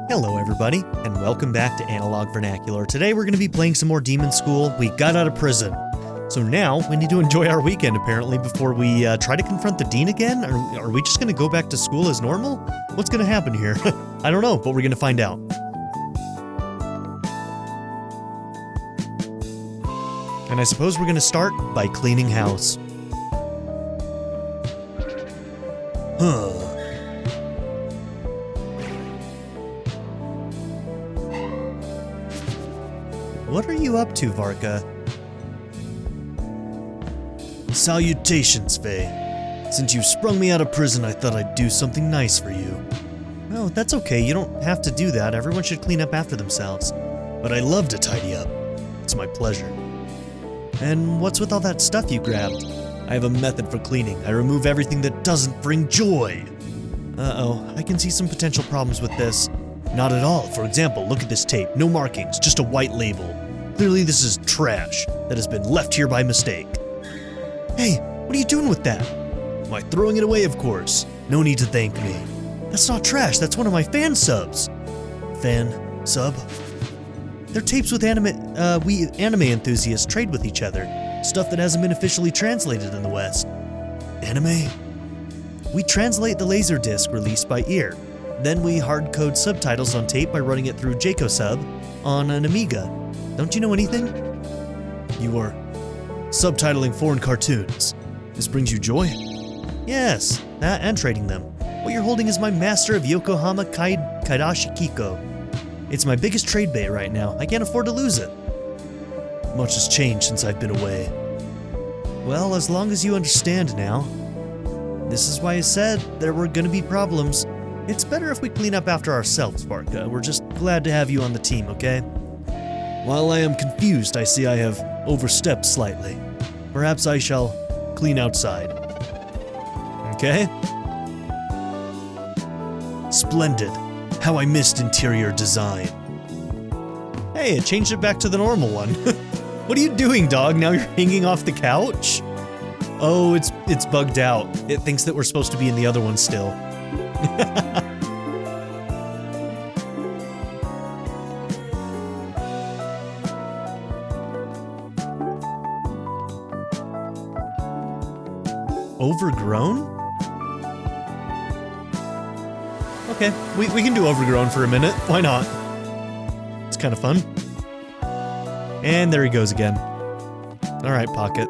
Hello everybody, and welcome back to Analog Vernacular. Today we're going to be playing some more Demonschool. We got out of prison. So now we need to enjoy our weekend apparently before we try to confront the dean again? Are we just going to go back to school as normal? What's going to happen here? I don't know, but we're going to find out. And I suppose we're going to start by cleaning house. What are you up to, Varka? Salutations, Faye. Since you sprung me out of prison, I thought I'd do something nice for you. Oh, that's okay. You don't have to do that. Everyone should clean up after themselves. But I love to tidy up. It's my pleasure. And what's with all that stuff you grabbed? I have a method for cleaning. I remove everything that doesn't bring joy. Uh-oh, I can see some potential problems with this. Not at all. For example, look at this tape. No markings, just a white label. Clearly this is trash that has been left here by mistake. Hey, what are you doing with that? Why, throwing it away, of course. No need to thank me. That's not trash, that's one of my fan subs. Fan sub? They're tapes with we anime enthusiasts trade with each other. Stuff that hasn't been officially translated in the West. Anime? We translate the Laserdisc released by ear. Then we hard-code subtitles on tape by running it through Jacosub on an Amiga. Don't you know anything? You are subtitling foreign cartoons. This brings you joy? Yes, that and trading them. What you're holding is my Master of Yokohama Kaidashi Kiko. It's my biggest trade bait right now. I can't afford to lose it. Much has changed since I've been away. Well, as long as you understand now. This is why I said there were gonna be problems. It's better if we clean up after ourselves, Barca. We're just glad to have you on the team, okay? While I am confused, I see I have overstepped slightly. Perhaps I shall clean outside. Okay? Splendid. How I missed interior design. Hey, it changed it back to the normal one. What are you doing, dog? Now you're hanging off the couch? Oh, it's bugged out. It thinks that we're supposed to be in the other one still. Overgrown? Okay, we can do overgrown for a minute. Why not? It's kind of fun. And there he goes again. Alright, Pocket.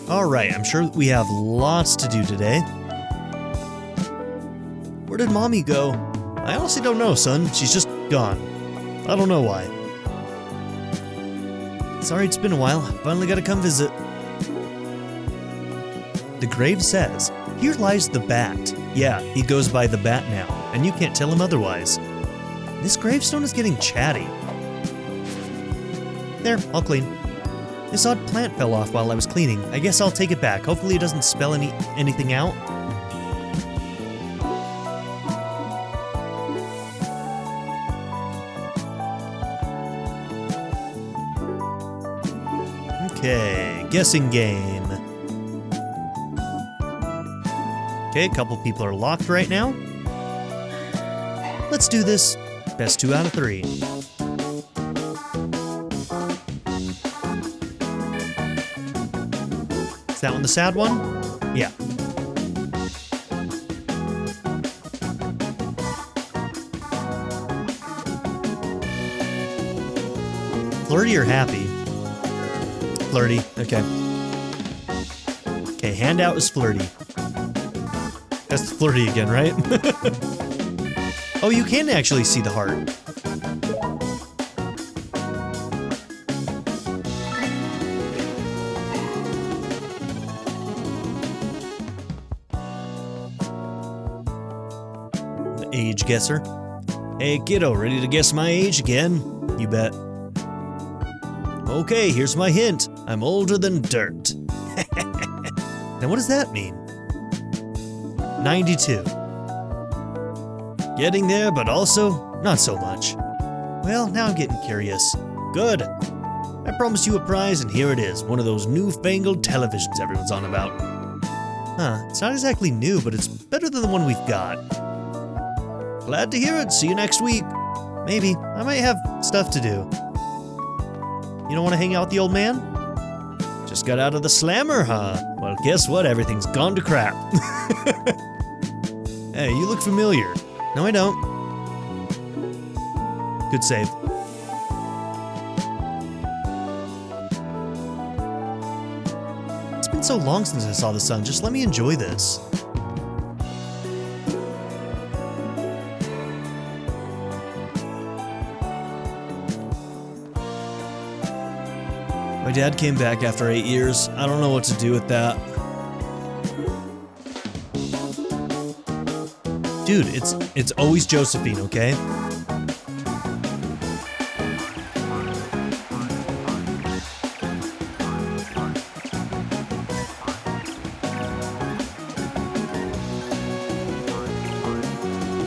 Alright, I'm sure we have lots to do today. Where did Mommy go? I honestly don't know, son. She's just gone. I don't know why. Sorry, it's been a while. Finally gotta come visit. The grave says, "Here lies the Bat." Yeah, he goes by the Bat now, and you can't tell him otherwise. This gravestone is getting chatty. There, I'll clean. This odd plant fell off while I was cleaning. I guess I'll take it back. Hopefully it doesn't spell anything out. Okay, guessing game. Okay, a couple people are locked right now. Let's do this. Best 2 out of 3. Is that one the sad one? Yeah. Flirty or happy? Flirty, okay. Okay, handout is flirty. That's flirty again, right? Oh, you can actually see the heart. The age guesser. Hey, kiddo, ready to guess my age again? You bet. Okay, here's my hint. I'm older than dirt. Now what does that mean? 92. Getting there, but also not so much. Well, now I'm getting curious. Good. I promised you a prize, and here it is. One of those newfangled televisions everyone's on about. Huh, it's not exactly new, but it's better than the one we've got. Glad to hear it. See you next week. Maybe. I might have stuff to do. You don't want to hang out with the old man? Just got out of the slammer, huh? Well, guess what? Everything's gone to crap. Hey, you look familiar. No, I don't. Good save. It's been so long since I saw the sun. Just let me enjoy this. My dad came back after 8 years. I don't know what to do with that. Dude, it's always Josephine, okay?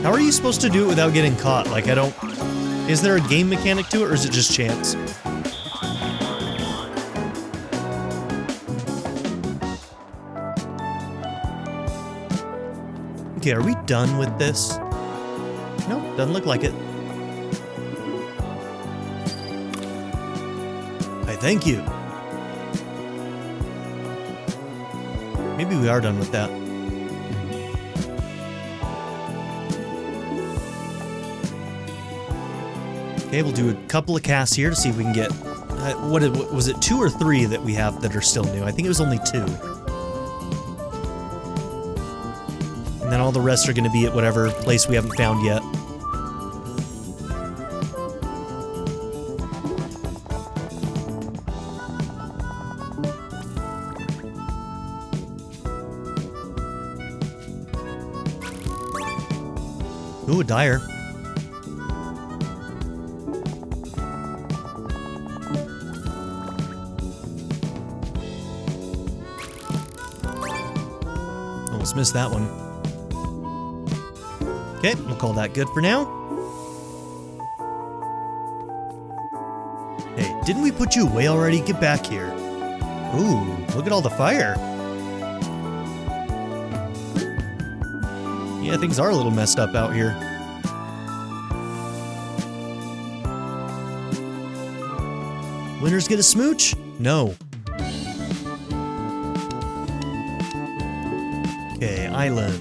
How are you supposed to do it without getting caught? Like, I don't... Is there a game mechanic to it, or is it just chance? Okay, are we done with this? Nope, doesn't look like it. I thank you. Maybe we are done with that. Okay, we'll do a couple of casts here to see if we can get... what was it, 2 or 3 that we have that are still new? I think it was only 2. And then all the rest are going to be at whatever place we haven't found yet. Ooh, a dyer. Almost missed that one. Okay, we'll call that good for now. Hey, didn't we put you away already? Get back here. Ooh, look at all the fire. Yeah, things are a little messed up out here. Winners get a smooch? No. Okay, island.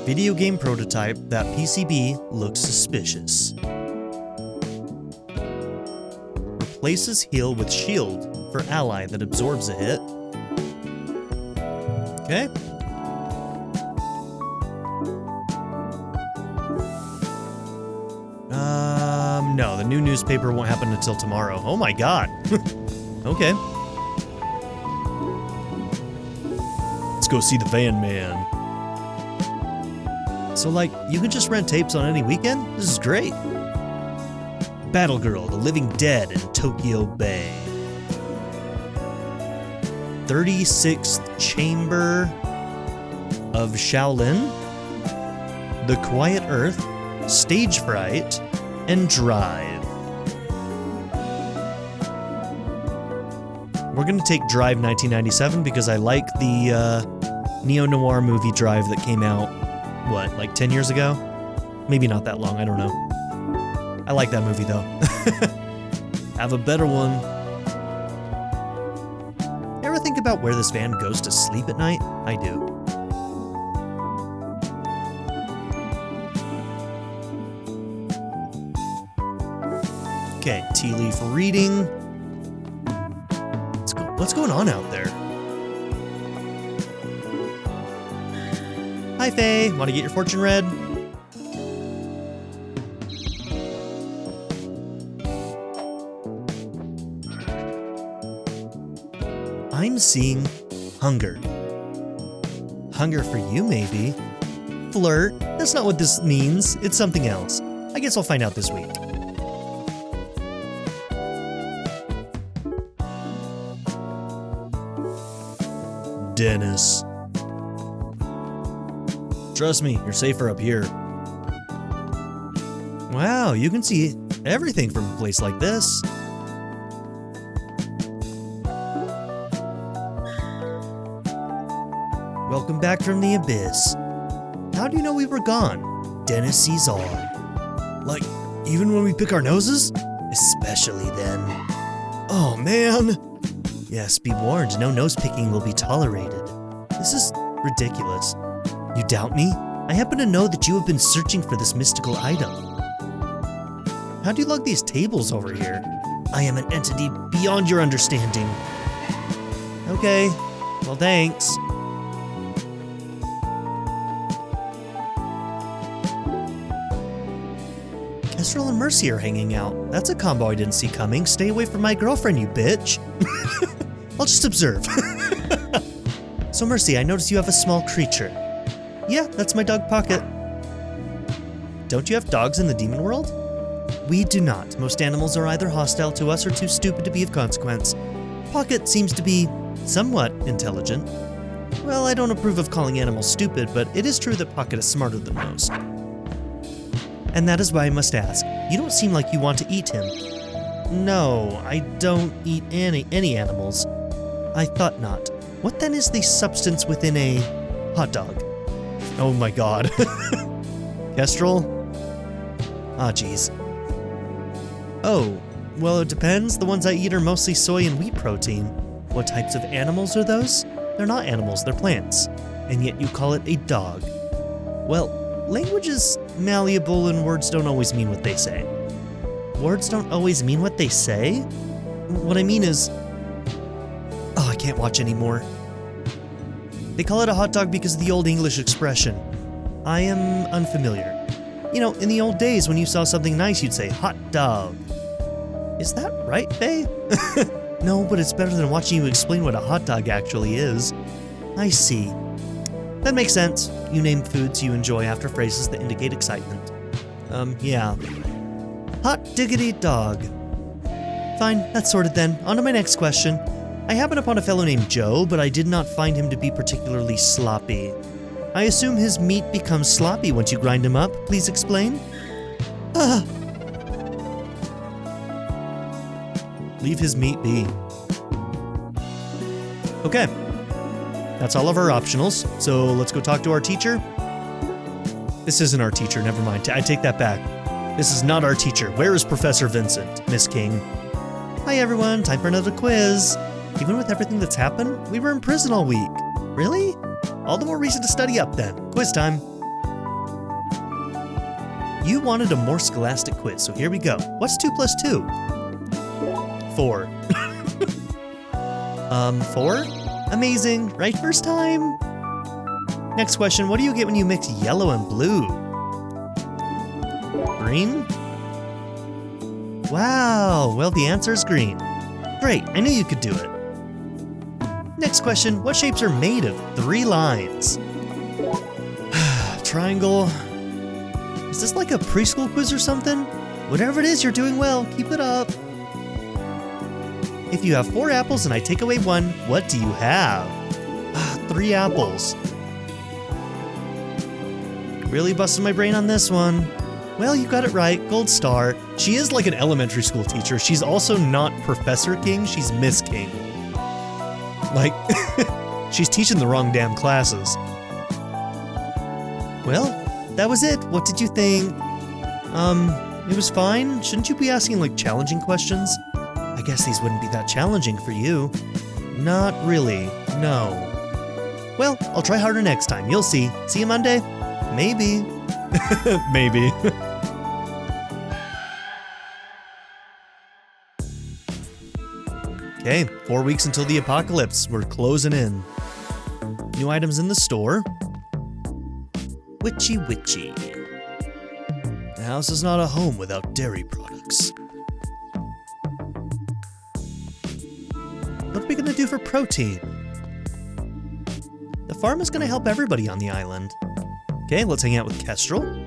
Video game prototype. That PCB looks suspicious. Replaces heal with shield for ally that absorbs a hit. Okay. No, the new newspaper won't happen until tomorrow. Oh my god. Okay. Let's go see the Van Man. So, like, you can just rent tapes on any weekend? This is great. Battlegirl, the Living Dead in Tokyo Bay. 36th Chamber of Shaolin. The Quiet Earth, Stage Fright, and Drive. We're gonna take Drive 1997 because I like the neo-noir movie Drive that came out, what, like 10 years ago? Maybe not that long, I don't know. I like that movie though. Have a better one. Ever think about where this van goes to sleep at night? I do. Okay, tea leaf reading. What's going on out there? Hi, Faye. Want to get your fortune read? I'm seeing hunger. Hunger for you, maybe. Flirt? That's not what this means. It's something else. I guess I'll find out this week. Dennis. Trust me, you're safer up here. Wow, you can see everything from a place like this. Welcome back from the abyss. How do you know we were gone? Dennis sees all. Like, even when we pick our noses? Especially then. Oh, man. Yes, be warned, no nose picking will be tolerated. This is ridiculous. You doubt me? I happen to know that you have been searching for this mystical item. How do you lug these tables over here? I am an entity beyond your understanding. Okay, well thanks. Kestrel and Mercy are hanging out. That's a combo I didn't see coming. Stay away from my girlfriend, you bitch. I'll just observe. So Mercy, I notice you have a small creature. Yeah, that's my dog Pocket. Don't you have dogs in the demon world? We do not. Most animals are either hostile to us or too stupid to be of consequence. Pocket seems to be somewhat intelligent. Well, I don't approve of calling animals stupid, but it is true that Pocket is smarter than most. And that is why I must ask. You don't seem like you want to eat him. No, I don't eat any animals. I thought not. What then is the substance within a hot dog? Oh my god. Kestrel? Ah, jeez. Oh, well, it depends. The ones I eat are mostly soy and wheat protein. What types of animals are those? They're not animals, they're plants. And yet you call it a dog. Well, language is malleable and words don't always mean what they say. Words don't always mean what they say? What I mean is... Oh, I can't watch anymore. They call it a hot dog because of the old English expression. I am unfamiliar. You know, in the old days when you saw something nice, you'd say, hot dog. Is that right, Faye? No, but it's better than watching you explain what a hot dog actually is. I see. That makes sense. You name foods you enjoy after phrases that indicate excitement. Yeah. Hot diggity dog. Fine, that's sorted then. On to my next question. I happened upon a fellow named Joe, but I did not find him to be particularly sloppy. I assume his meat becomes sloppy once you grind him up. Please explain? Leave his meat be. Okay. That's all of our optionals, so let's go talk to our teacher. This isn't our teacher, never mind. I take that back. This is not our teacher. Where is Professor Vincent, Miss King? Hi everyone, time for another quiz. Even with everything that's happened, we were in prison all week. Really? All the more reason to study up then. Quiz time. You wanted a more scholastic quiz, so here we go. What's 2 plus 2? 4. 4? Amazing, right first time? Next question, what do you get when you mix yellow and blue? Green? Wow, well the answer is green. Great, I knew you could do it. Next question, what shapes are made of 3 lines? Triangle. Is this like a preschool quiz or something? Whatever it is, you're doing well, keep it up. If you have 4 apples and I take away 1, what do you have? 3 apples. Really busted my brain on this one. Well, you got it right, gold star. She is like an elementary school teacher. She's also not Professor King, she's Miss King. Like, she's teaching the wrong damn classes. Well, that was it. What did you think? It was fine. Shouldn't you be asking, like, challenging questions? I guess these wouldn't be that challenging for you. Not really, no. Well, I'll try harder next time, you'll see. See you Monday? Maybe. Maybe. Okay, 4 weeks until the apocalypse. We're closing in. New items in the store. Witchy witchy. The house is not a home without dairy products. What are we gonna do for protein? The farm is gonna help everybody on the island. Okay, let's hang out with Kestrel.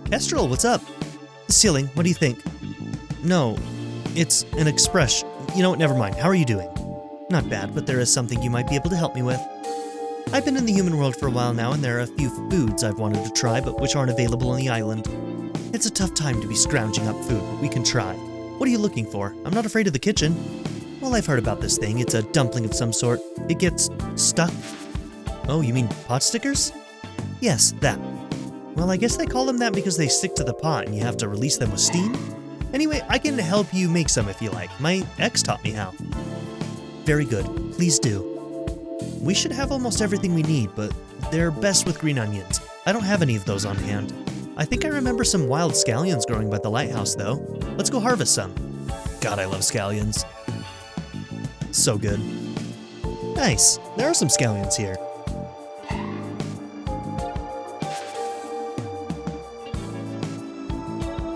Kestrel, what's up? The ceiling, what do you think? No, it's an expression. You know what, never mind. How are you doing? Not bad, but there is something you might be able to help me with. I've been in the human world for a while now, and there are a few foods I've wanted to try, but which aren't available on the island. It's a tough time to be scrounging up food, but we can try. What are you looking for? I'm not afraid of the kitchen. Well, I've heard about this thing. It's a dumpling of some sort. It gets stuck. Oh, you mean pot stickers? Yes, that. Well, I guess they call them that because they stick to the pot and you have to release them with steam? Anyway, I can help you make some if you like. My ex taught me how. Very good. Please do. We should have almost everything we need, but they're best with green onions. I don't have any of those on hand. I think I remember some wild scallions growing by the lighthouse, though. Let's go harvest some. God, I love scallions. So good. Nice. There are some scallions here.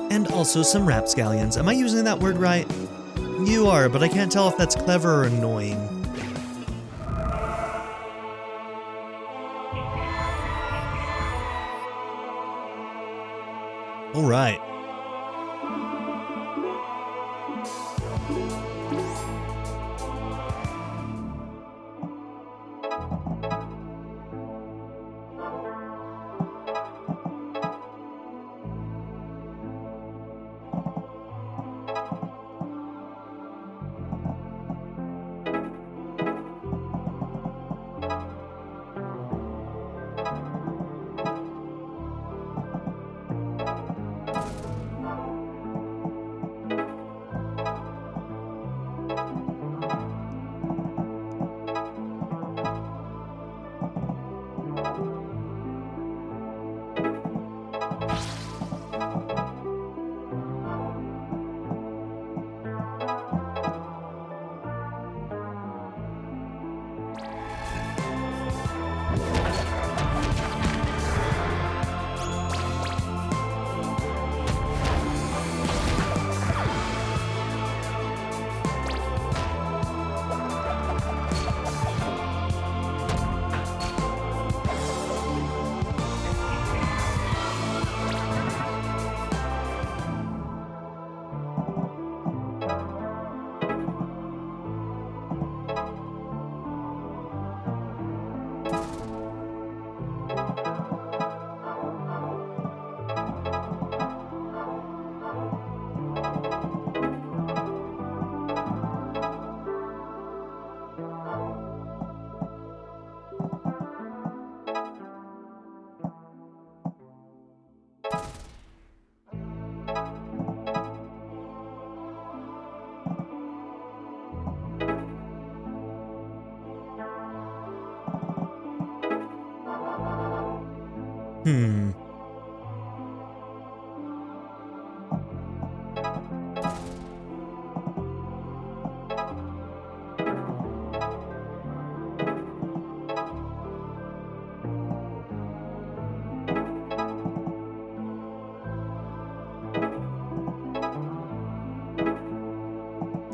And also some rapscallions. Am I using that word right? You are, but I can't tell if that's clever or annoying. All right.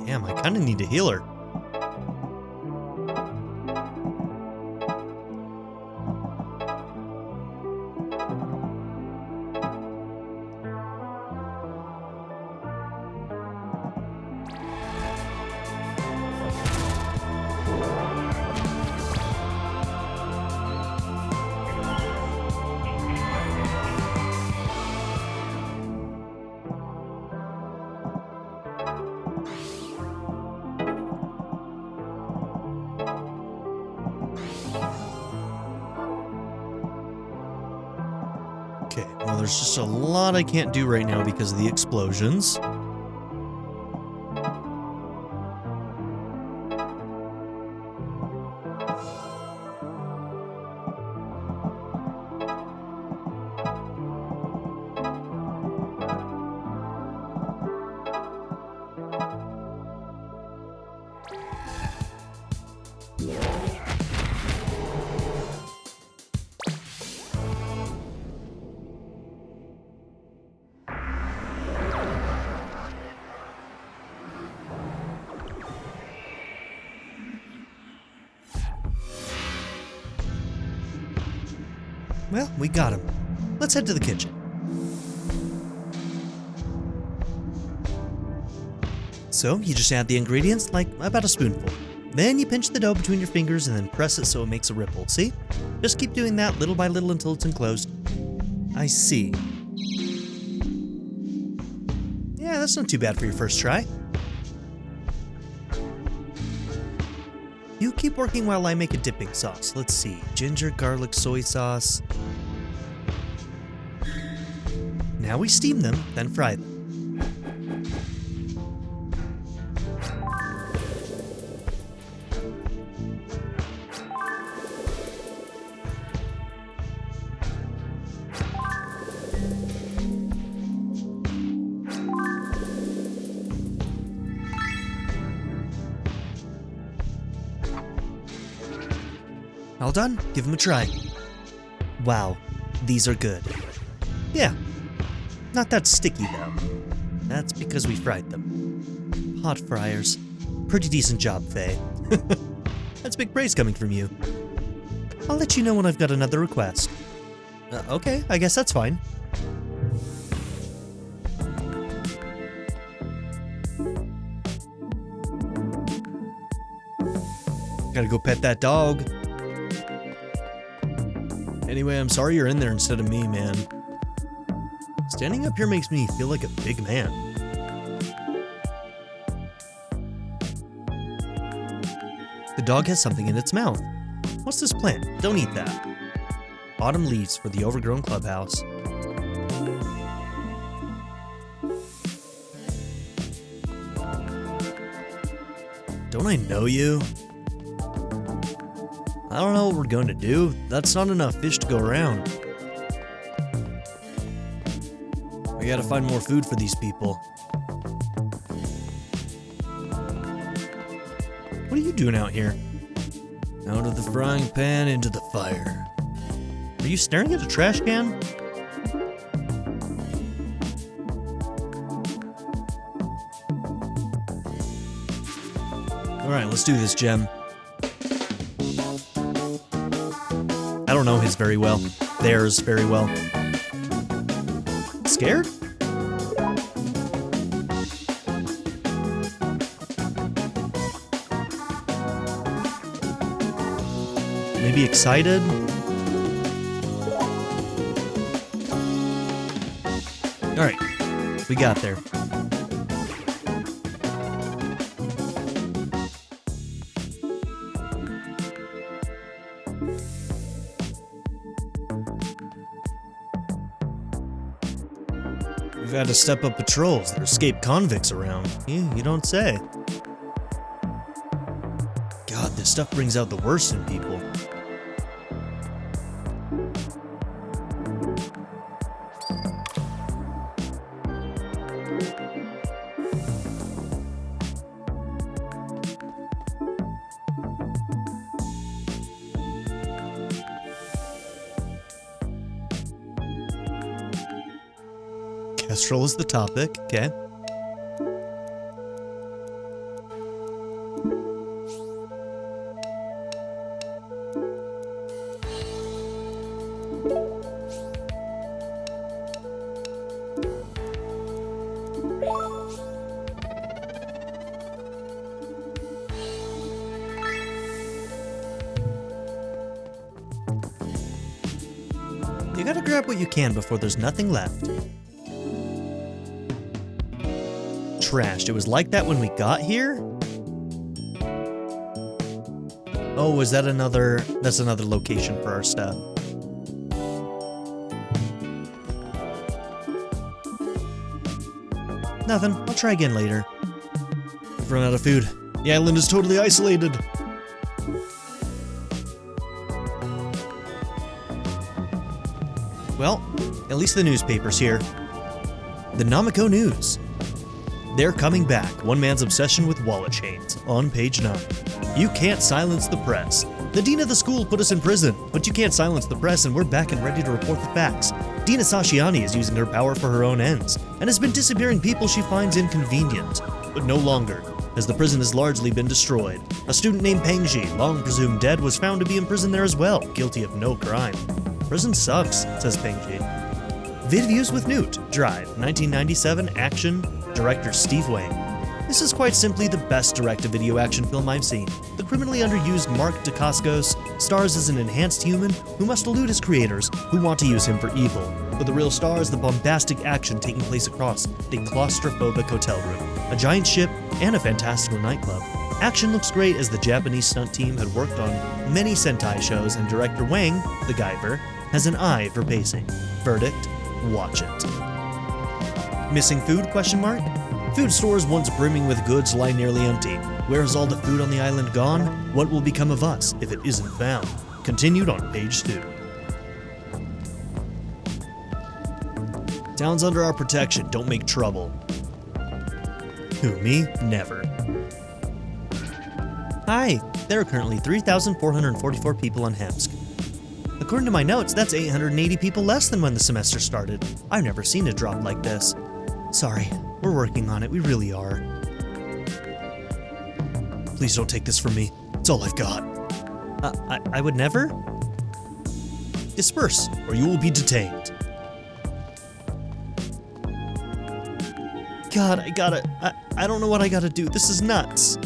Damn, I kinda need to heal her. Okay, well, there's just a lot I can't do right now because of the explosions. Well, we got him. Let's head to the kitchen. So, you just add the ingredients, like about a spoonful. Then you pinch the dough between your fingers and then press it so it makes a ripple. See? Just keep doing that little by little until it's enclosed. I see. Yeah, that's not too bad for your first try. You keep working while I make a dipping sauce. Let's see. Ginger, garlic, soy sauce. Now we steam them, then fry them. All done? Give them a try. Wow, these are good. Yeah, not that sticky though. That's because we fried them. Hot fryers. Pretty decent job, Faye. That's big praise coming from you. I'll let you know when I've got another request. Okay, I guess that's fine. Gotta go pet that dog. Anyway, I'm sorry you're in there instead of me, man. Standing up here makes me feel like a big man. The dog has something in its mouth. What's this plant? Don't eat that. Autumn leaves for the overgrown clubhouse. Don't I know you? I don't know what we're going to do. That's not enough fish to go around. We gotta find more food for these people. What are you doing out here? Out of the frying pan into the fire. Are you staring at a trash can? Alright, let's do this, Gem. I don't know his very well. Theirs very well. Scared? Maybe excited? Alright, we got there. We've had to step up patrols. There are escaped convicts around. Yeah, you don't say. God, this stuff brings out the worst in people. Kestrel is the topic, okay. You gotta grab what you can before there's nothing left. Trashed. It was like that when we got here? Oh, is that another... That's another location for our stuff. Nothing. I'll try again later. We've run out of food. The island is totally isolated. Well, at least the newspaper's here. The Namiko News. They're coming back. One man's obsession with wallet chains. On page 9. You can't silence the press. The dean of the school put us in prison, but you can't silence the press and we're back and ready to report the facts. Dina Sashiani is using her power for her own ends, and has been disappearing people she finds inconvenient. But no longer, as the prison has largely been destroyed. A student named Pengji, long presumed dead, was found to be in prison there as well, guilty of no crime. Prison sucks, says Pengji. Vid Views with Newt, Drive, 1997, Action, Director Steve Wang. This is quite simply the best direct-to-video action film I've seen. The criminally underused Mark Dacascos stars as an enhanced human who must elude his creators, who want to use him for evil. But the real star is the bombastic action taking place across a claustrophobic hotel room, a giant ship, and a fantastical nightclub. Action looks great as the Japanese stunt team had worked on many Sentai shows, and director Wang, the Guyver, has an eye for pacing. Verdict: watch it. Missing food? Food stores once brimming with goods lie nearly empty. Where is all the food on the island gone? What will become of us if it isn't found? Continued on page 2. Town's under our protection. Don't make trouble. Who, me? Never. Hi, there are currently 3,444 people on Hemsk. According to my notes, that's 880 people less than when the semester started. I've never seen a drop like this. Sorry, we're working on it, we really are. Please don't take this from me. It's all I've got. I would never? Disperse, or you will be detained. God, I don't know what I gotta do. This is nuts.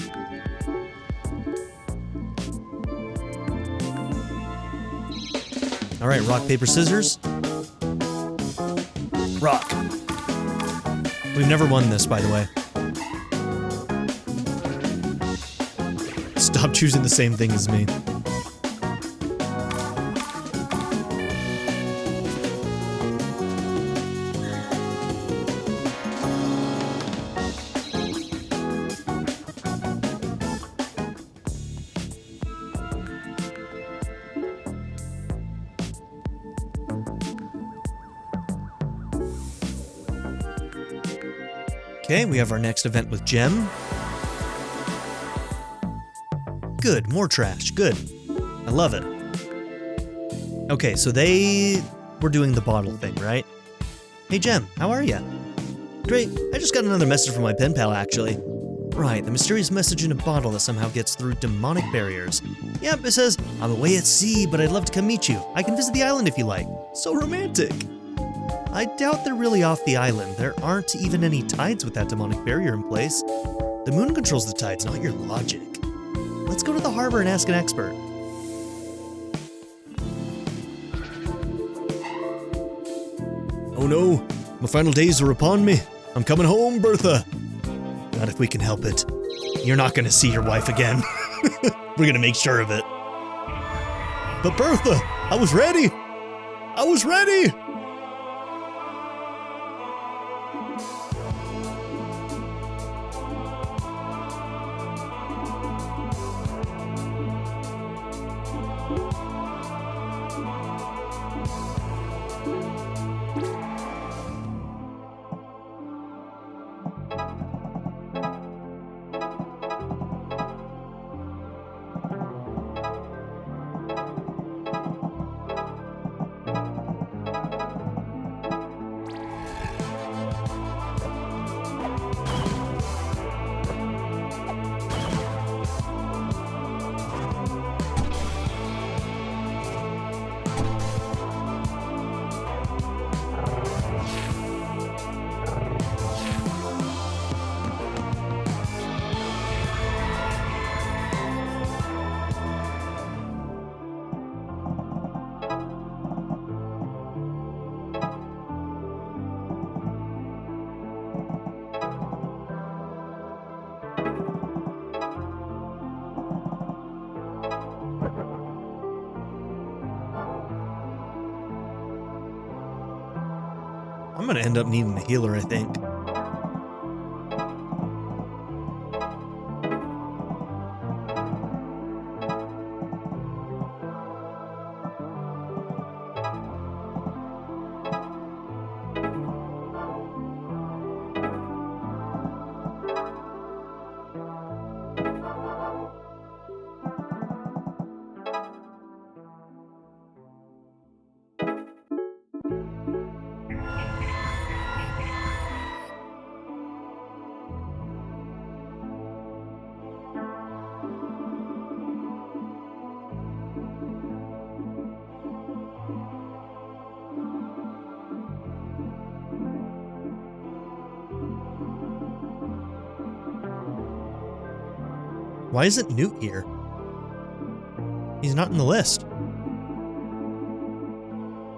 All right, rock, paper, scissors. Rock. We've never won this, by the way. Stop choosing the same thing as me. Okay, we have our next event with Gem. Good, more trash, good. I love it. Okay, so they were doing the bottle thing, right? Hey Gem, how are ya? Great, I just got another message from my pen pal actually. Right, the mysterious message in a bottle that somehow gets through demonic barriers. Yep, it says, I'm away at sea, but I'd love to come meet you. I can visit the island if you like. So romantic. I doubt they're really off the island. There aren't even any tides with that demonic barrier in place. The moon controls the tides, not your logic. Let's go to the harbor and ask an expert. Oh no, my final days are upon me. I'm coming home, Bertha. Not if we can help it. You're not gonna see your wife again. We're gonna make sure of it. But Bertha, I was ready. I was ready. I'm gonna end up needing a healer, I think. Why isn't Newt here? He's not in the list.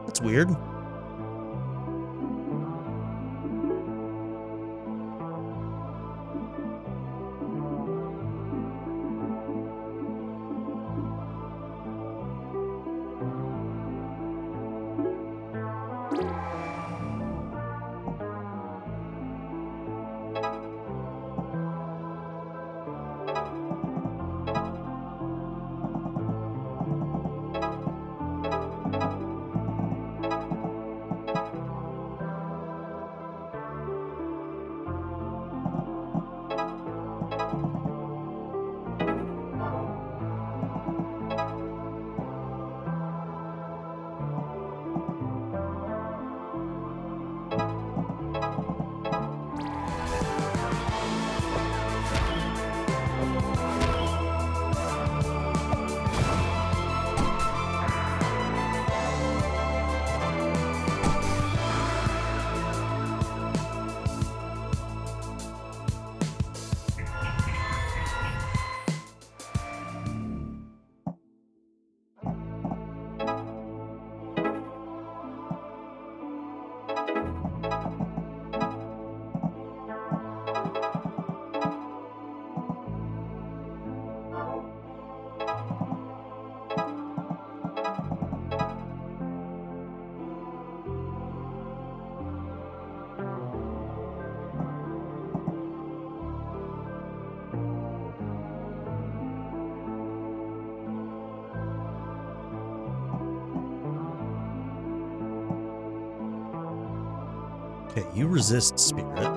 That's weird. Okay, you resist spirit.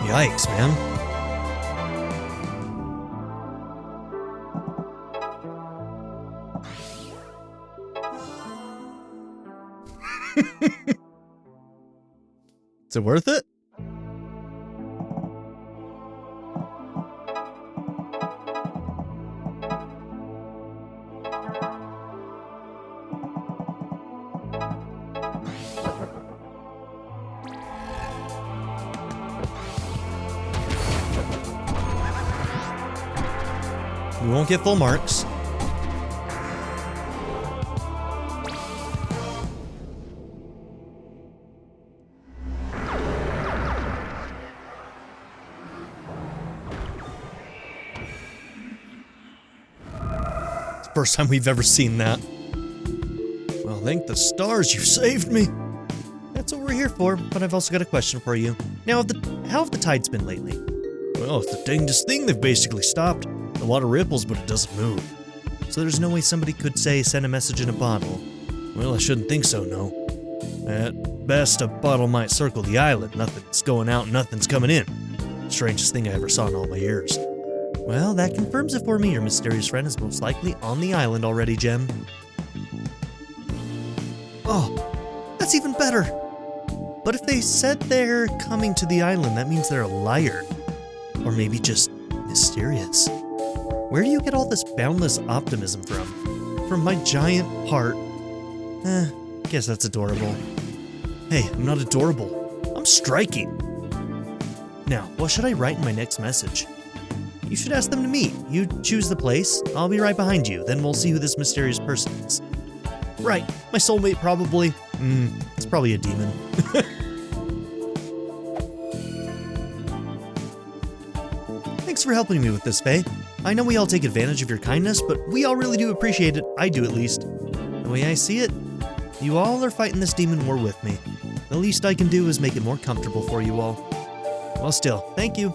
Yikes, man. Is it worth it? We won't get full marks. It's the first time we've ever seen that. Well, thank the stars you saved me. That's what we're here for, but I've also got a question for you. Now, how have the tides been lately? Well, it's the dangest thing they've basically stopped. The water ripples, but it doesn't move. So there's no way somebody could say send a message in a bottle. Well, I shouldn't think so, no. At best, a bottle might circle the island. Nothing's going out, nothing's coming in. Strangest thing I ever saw in all my years. Well, that confirms it for me. Your mysterious friend is most likely on the island already, Gem. Oh, that's even better. But if they said they're coming to the island, that means they're a liar. Or maybe just mysterious. Where do you get all this boundless optimism from? From my giant heart? Guess that's adorable. Hey, I'm not adorable. I'm striking. Now, what should I write in my next message? You should ask them to meet. You choose the place. I'll be right behind you. Then we'll see who this mysterious person is. Right, my soulmate probably. It's probably a demon. Thanks for helping me with this, Faye. I know we all take advantage of your kindness, but we all really do appreciate it. I do, at least. The way I see it, you all are fighting this demon war with me. The least I can do is make it more comfortable for you all. Well, still, thank you.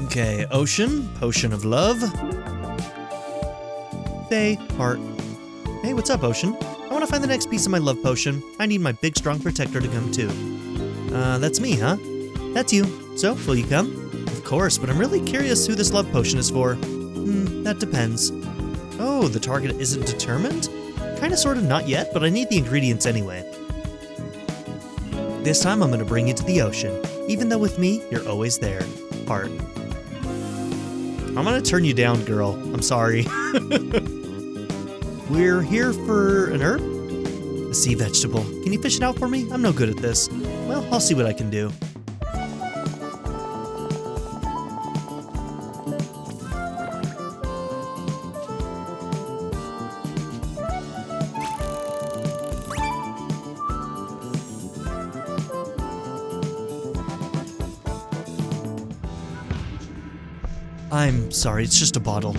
Okay, Ocean, Potion of Love. Faye, Heart. Hey, what's up, Ocean? I want to find the next piece of my love potion. I need my big, strong protector to come too. That's me, huh? That's you. So, will you come? Of course, but I'm really curious who this love potion is for. That depends. Oh, the target isn't determined? Kinda, sorta, not yet, but I need the ingredients anyway. This time I'm gonna bring you to the ocean. Even though with me, you're always there. Heart. I'm gonna turn you down, girl. I'm sorry. We're here for an herb? A sea vegetable. Can you fish it out for me? I'm no good at this. Well, I'll see what I can do. I'm sorry, it's just a bottle.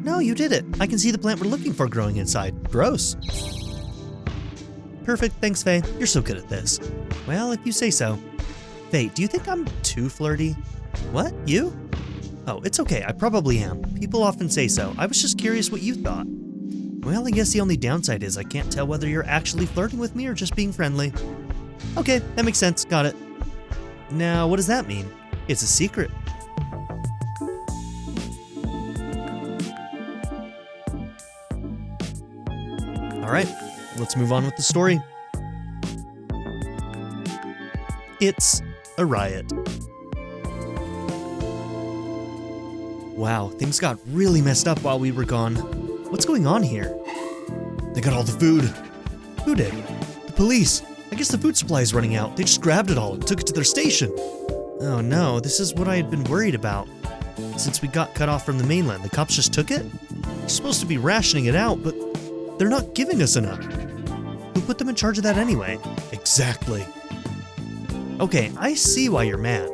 No, you did it. I can see the plant we're looking for growing inside. Gross. Perfect, thanks, Faye. You're so good at this. Well, if you say so. Faye, do you think I'm too flirty? What? You? Oh, it's okay, I probably am. People often say so. I was just curious what you thought. Well, I guess the only downside is I can't tell whether you're actually flirting with me or just being friendly. Okay, that makes sense. Got it. Now, what does that mean? It's a secret. Alright, let's move on with the story. It's a riot. Wow, things got really messed up while we were gone. What's going on here? They got all the food. Who did? The police. I guess the food supply is running out. They just grabbed it all and took it to their station. Oh no, this is what I had been worried about. Since we got cut off from the mainland, the cops just took it? They're supposed to be rationing it out, but they're not giving us enough. Who put them in charge of that anyway? Exactly. Okay, I see why you're mad.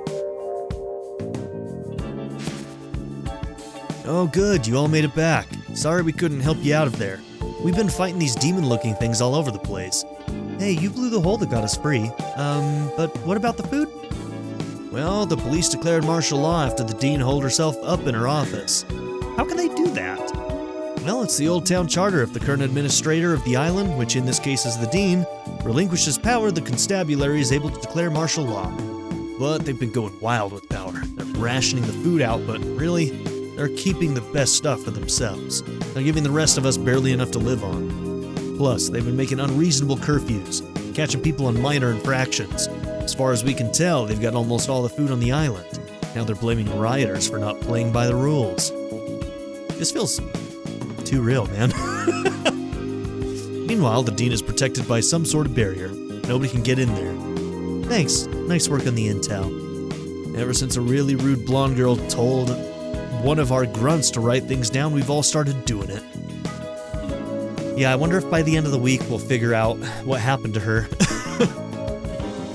Oh good, you all made it back. Sorry we couldn't help you out of there. We've been fighting these demon-looking things all over the place. Hey, you blew the hole that got us free. But what about the food? Well, the police declared martial law after the dean holed herself up in her office. How can they do that? Well, it's the old town charter. If the current administrator of the island, which in this case is the dean, relinquishes power, the constabulary is able to declare martial law. But they've been going wild with power. They're rationing the food out, but really, they're keeping the best stuff for themselves. They're giving the rest of us barely enough to live on. Plus, they've been making unreasonable curfews, catching people on minor infractions. As far as we can tell, they've got almost all the food on the island. Now they're blaming rioters for not playing by the rules. This feels too real, man. Meanwhile, the dean is protected by some sort of barrier. Nobody can get in there. Thanks. Nice work on the intel. Ever since a really rude blonde girl told one of our grunts to write things down, we've all started doing it. Yeah, I wonder if by the end of the week we'll figure out what happened to her.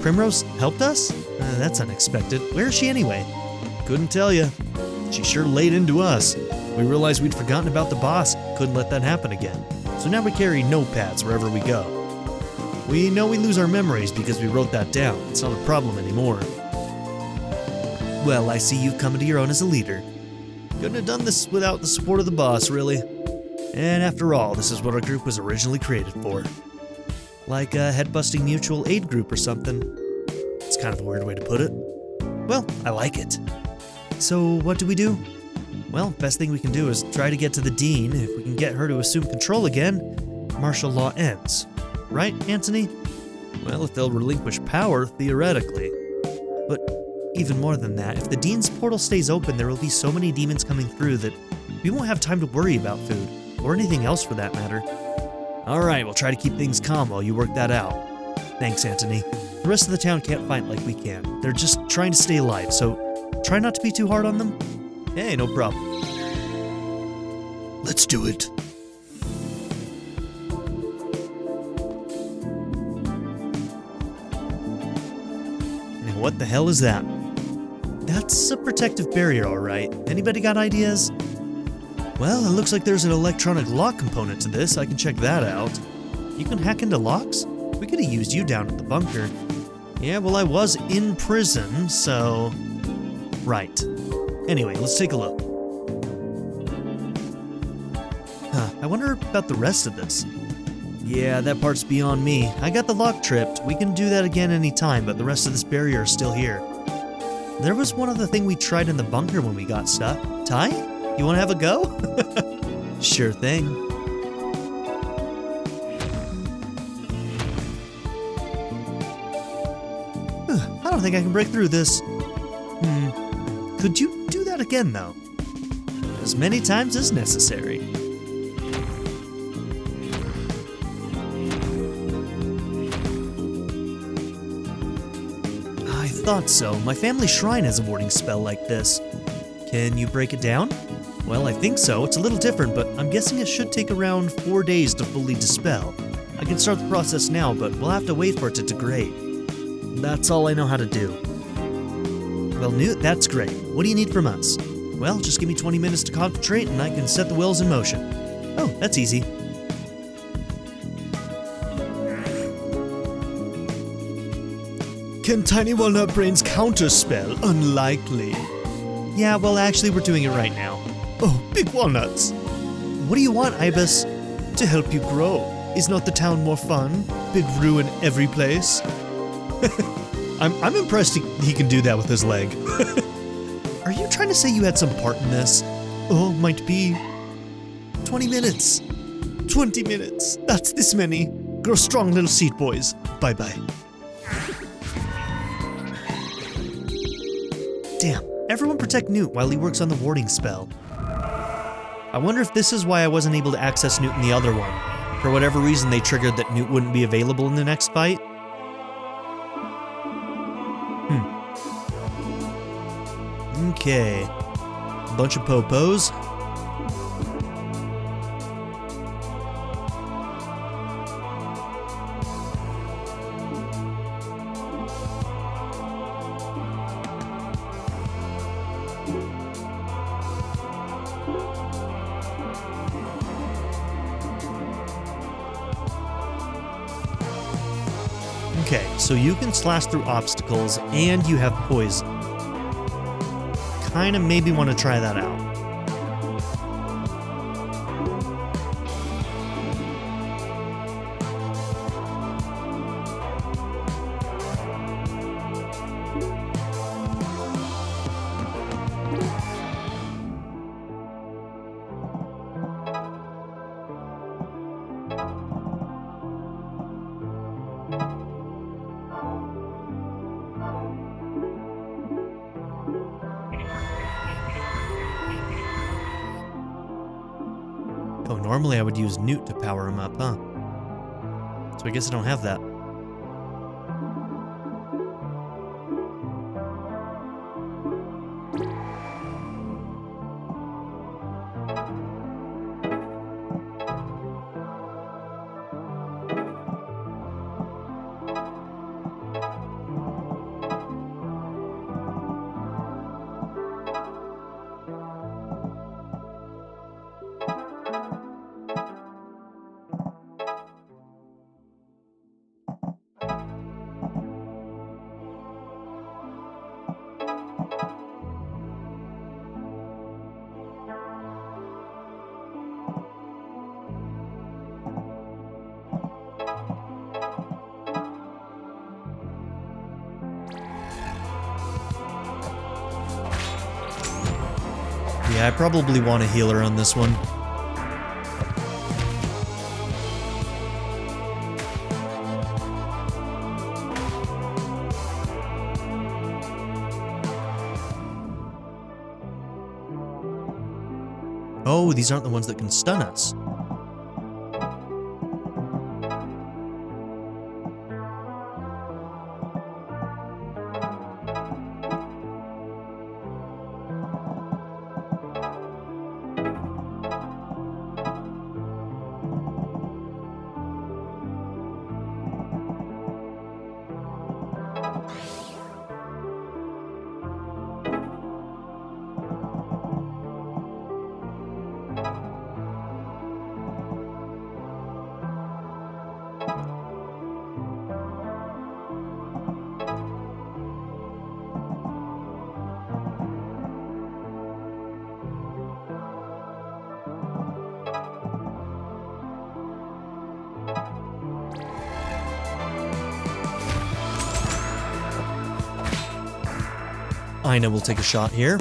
Primrose helped us? That's unexpected. Where is she anyway? Couldn't tell you. She sure laid into us. We realized we'd forgotten about the boss. Couldn't let that happen again. So now we carry notepads wherever we go. We know we lose our memories because we wrote that down. It's not a problem anymore. Well, I see you've come into your own as a leader. Couldn't have done this without the support of the boss, really. And after all, this is what our group was originally created for. Like a head-busting mutual aid group or something. It's kind of a weird way to put it. Well, I like it. So, what do we do? Well, best thing we can do is try to get to the dean. If we can get her to assume control again, martial law ends. Right, Anthony? Well, if they'll relinquish power, theoretically. But even more than that, if the dean's portal stays open, there will be so many demons coming through that we won't have time to worry about food, or anything else for that matter. Alright, we'll try to keep things calm while you work that out. Thanks, Anthony. The rest of the town can't fight like we can. They're just trying to stay alive, so try not to be too hard on them. Hey, no problem. Let's do it. Now, what the hell is that? That's a protective barrier, alright. Anybody got ideas? Well, it looks like there's an electronic lock component to this. I can check that out. You can hack into locks? We could have used you down at the bunker. Yeah, well, I was in prison, so... Right. Anyway, let's take a look. I wonder about the rest of this. Yeah, that part's beyond me. I got the lock tripped. We can do that again anytime, but the rest of this barrier is still here. There was one other thing we tried in the bunker when we got stuck. Ty? You want to have a go? Sure thing. I don't think I can break through this. Could you do that again, though? As many times as necessary. I thought so. My family shrine has a warding spell like this. Can you break it down? Well, I think so. It's a little different, but I'm guessing it should take around 4 days to fully dispel. I can start the process now, but we'll have to wait for it to degrade. That's all I know how to do. Well, Newt, that's great. What do you need from us? Well, just give me 20 minutes to concentrate and I can set the wheels in motion. Oh, that's easy. Can Tiny Walnut Brain's counterspell? Unlikely. Yeah, well, actually, we're doing it right now. Oh, big walnuts. What do you want, Ibis? To help you grow. Is not the town more fun? Big ruin every place. I'm impressed he can do that with his leg. Are you trying to say you had some part in this? Oh, might be. 20 minutes. 20 minutes. That's this many. Grow strong, little seed boys. Bye-bye. Damn. Everyone protect Newt while he works on the warding spell. I wonder if this is why I wasn't able to access Newt in the other one. For whatever reason, they triggered that Newt wouldn't be available in the next fight. Okay. A bunch of popos. Okay, so you can slash through obstacles, and you have poison. Kinda maybe want to try that out. Oh, normally I would use Newt to power him up, huh? So I guess I don't have that. Yeah, I probably want a healer on this one. Oh, these aren't the ones that can stun us. Ina will take a shot here.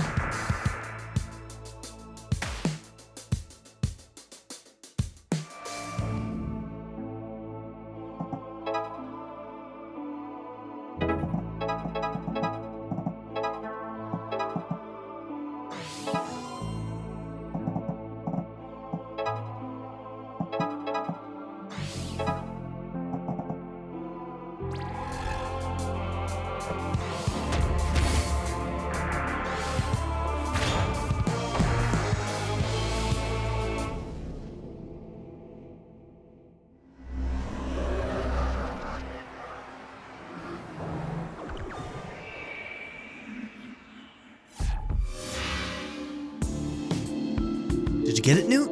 Did you get it, Newt?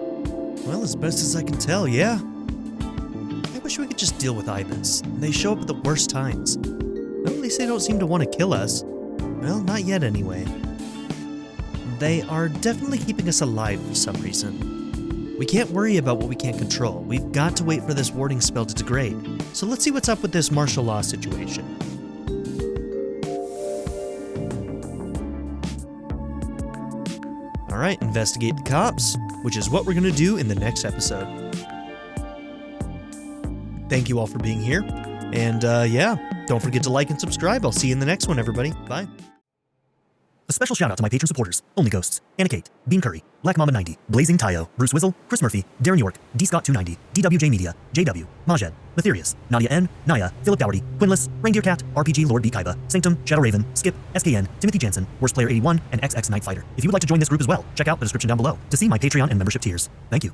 Well, as best as I can tell, yeah. I wish we could just deal with Ibis. They show up at the worst times. Well, at least they don't seem to want to kill us. Well, not yet anyway. They are definitely keeping us alive for some reason. We can't worry about what we can't control. We've got to wait for this warding spell to degrade. So let's see what's up with this martial law situation. Alright, investigate the cops, which is what we're going to do in the next episode. Thank you all for being here, and yeah, don't forget to like and subscribe. I'll see you in the next one, everybody. Bye. A special shout out to my patron supporters: Only Ghosts, Anna Kate, Bean Curry, Black Mama 90, Blazing Tayo, Bruce Wizzle, Chris Murphy, Darren York, D Scott 290, DWJ Media, JW, Majed, Matherius, Nadia N, Naya, Philip Dougherty, Quinless, Reindeer Cat, RPG Lord B Kaiba, Sanctum, Shadow Raven, Skip, SKN, Timothy Jansen, Worst Player 81, and XX Night Fighter. If you would like to join this group as well, check out the description down below to see my Patreon and membership tiers. Thank you.